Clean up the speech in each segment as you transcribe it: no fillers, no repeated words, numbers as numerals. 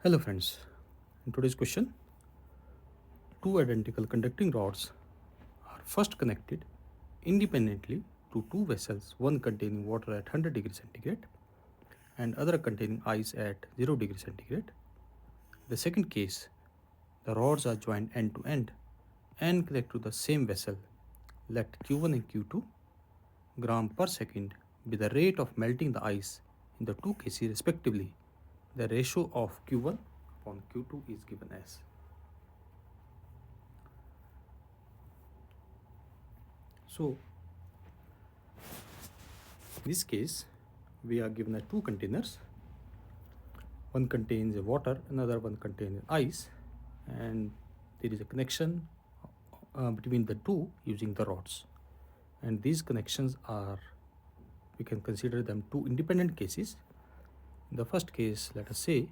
Hello friends, in today's question, two identical conducting rods are first connected independently to two vessels, one containing water at 100 degrees centigrade and other containing ice at 0 degrees centigrade. The second case, the rods are joined end to end and connect to the same vessel. Let Q1 and Q2 gram per second be the rate of melting the ice in the two cases respectively. The ratio of Q1 upon Q2 is given as. So, in this case, we are given two containers. One contains water, another one contains ice, and there is a connection between the two using the rods. And these connections are, we can consider them two independent cases. In the first case, let us say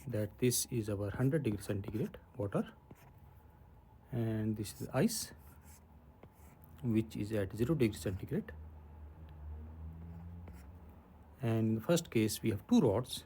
that this is our 100 degree centigrade water, and this is ice, which is at 0 degree centigrade. And in the first case, we have two rods,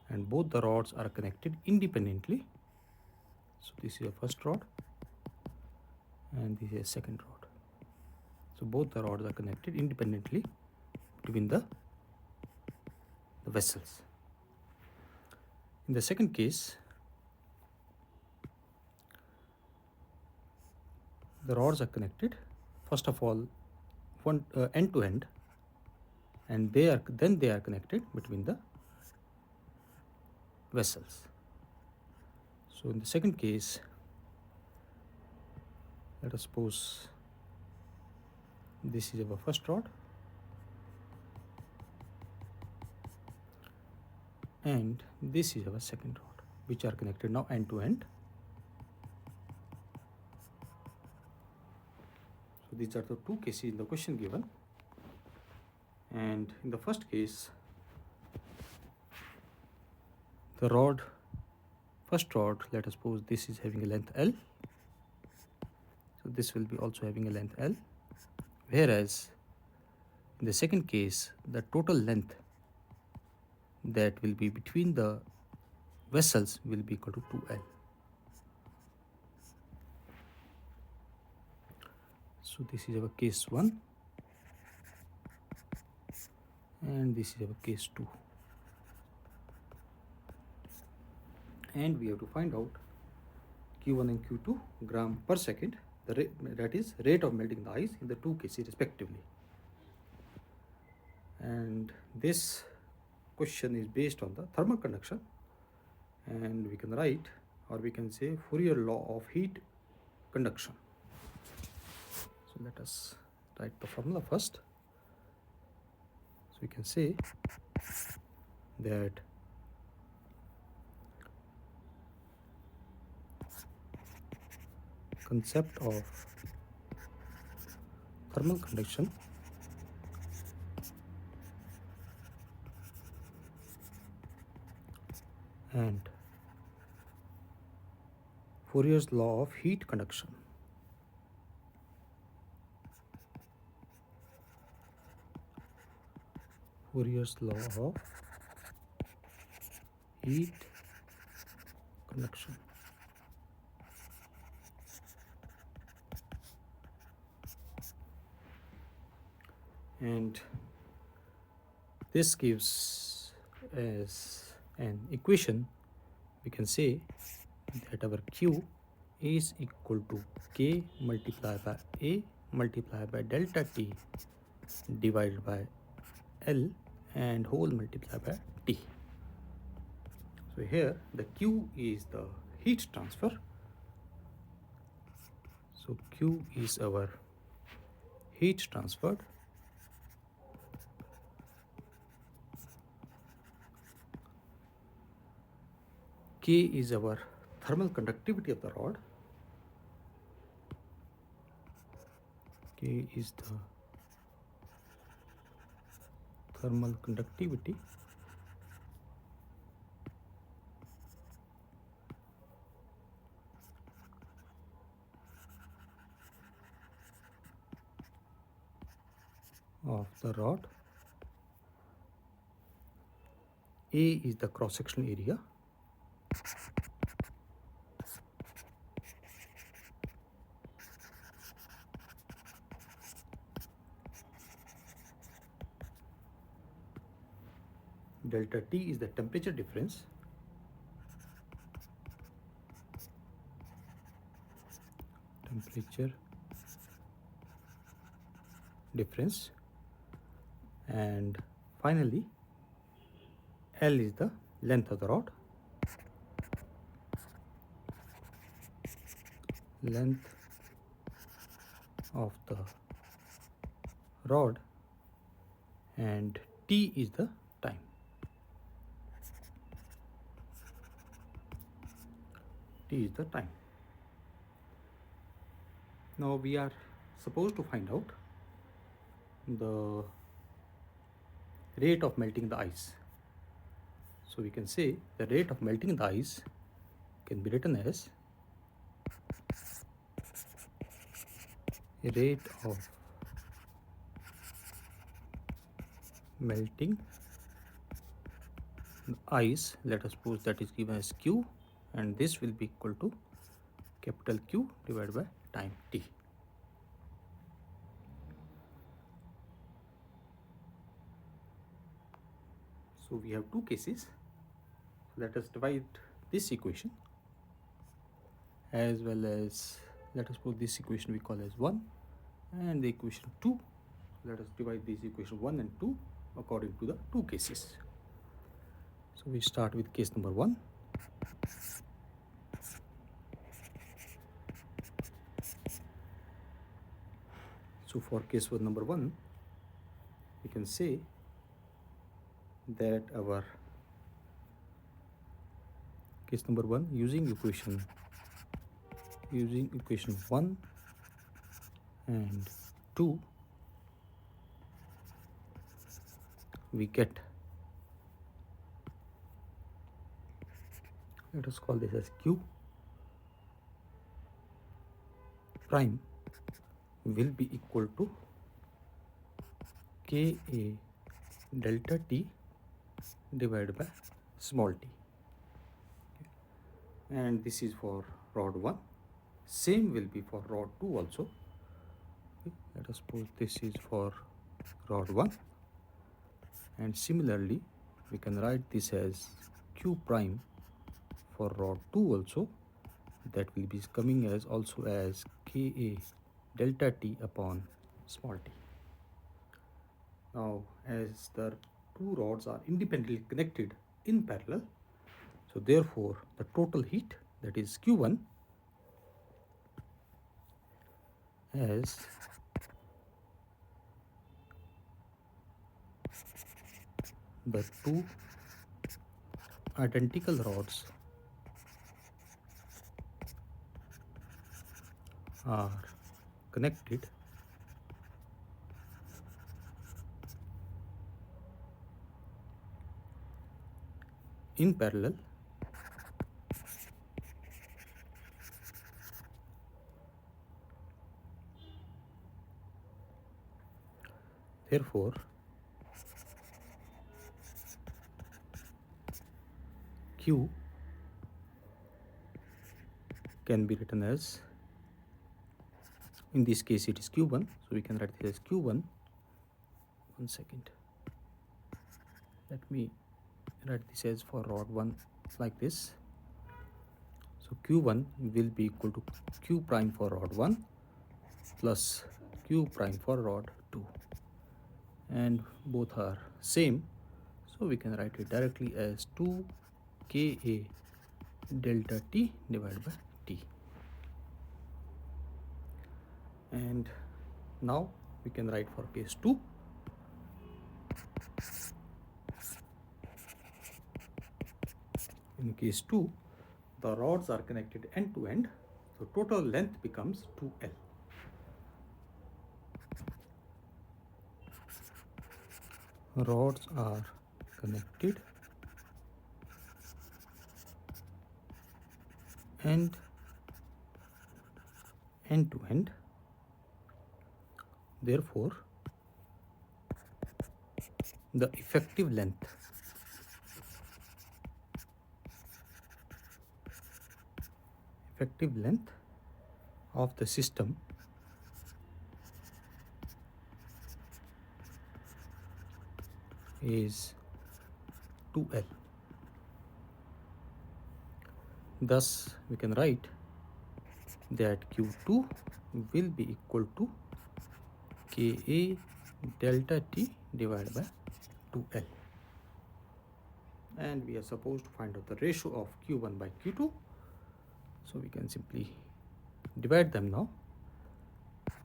and both the rods are connected independently. So this is a first rod, and this is a second rod. So both the rods are connected independently between the vessels. In the second case, the rods are connected first of all one end to end, and they are connected between the vessels. So in the second case, let us suppose this is our first rod, and this is our second rod, which are connected now end to end. So these are the two cases in the question given. And in the first case, the first rod, let us suppose this is having a length L. So this will be also having a length L. Whereas in the second case, the total length that will be between the vessels will be equal to 2L. So this is our case 1, and this is our case 2. And we have to find out Q1 and Q2 gram per second, that is rate of melting the ice in the two cases respectively. And this question is based on the thermal conduction, and we can write, or we can say, Fourier law of heat conduction. So let us write the formula first. So we can say that concept of thermal conduction and Fourier's law of heat conduction. Fourier's law of heat conduction. And this gives as an equation, we can say that our Q is equal to K multiplied by A multiplied by delta T divided by L and whole multiplied by T. So here the Q is the heat transfer. So Q is our heat transferred. K is our thermal conductivity of the rod. K is the thermal conductivity of the rod. A is the cross-sectional area. Delta T is the temperature difference. And finally L is the length of the rod. And T is the time. Now we are supposed to find out the rate of melting the ice. So we can say the rate of melting the ice can be written as rate of melting ice. Let us suppose that is given as Q, and this will be equal to capital Q divided by time T. So we have two cases. Let us divide this equation as well as, let us put this equation we call as 1 and the equation 2. Let us divide these equation 1 and 2 according to the two cases. So we start with case number 1. So for case number 1, we can say that our case number 1 using equation 1 and 2, we get, let us call this as Q prime will be equal to Ka delta T divided by small t. And this is for rod 1. Same will be for rod 2 also. Let us suppose this is for rod 1, and similarly we can write this as Q prime for rod 2 also. That will be coming as also as Ka delta T upon small t. Now as the two rods are independently connected in parallel, so therefore the total heat, that is Q1, as the two identical rods are connected in parallel, therefore Q can be written as, in this case it is Q1, so we can write this as Q1. One second, let me write this as for rod 1 like this. So Q1 will be equal to Q prime for rod 1 plus Q prime for rod 2, and both are same, so we can write it directly as 2 Ka delta T divided by T. And now we can write for case 2. In case 2, the rods are connected end to end, so total length becomes 2L. Rods are connected end to end, therefore the effective length effective length of the system is 2L. Thus, we can write that Q2 will be equal to Ka delta T divided by 2L. And we are supposed to find out the ratio of Q1 by Q2. So we can simply divide them now.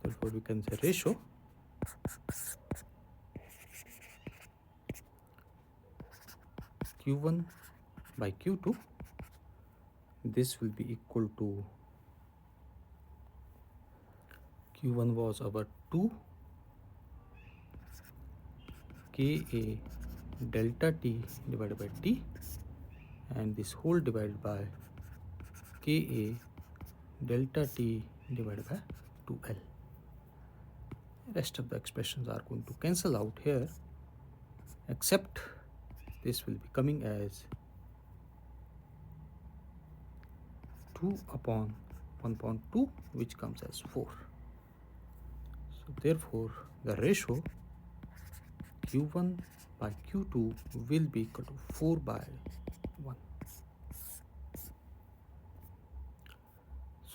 Therefore, we can say ratio Q1 by Q2. This will be equal to Q1 was our 2 Ka delta T divided by T, and this whole divided by Ka delta T divided by 2L. Rest of the expressions are going to cancel out here, except this will be coming as 2 upon 1.2, which comes as 4. So therefore, the ratio Q1 by Q2 will be equal to 4 by 1.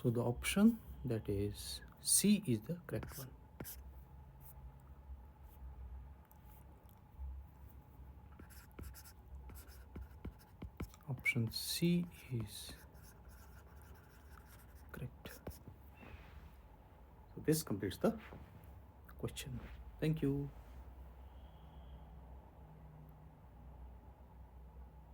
So the option, that is C, is the correct one. Option C is correct. So this completes the question. Thank you.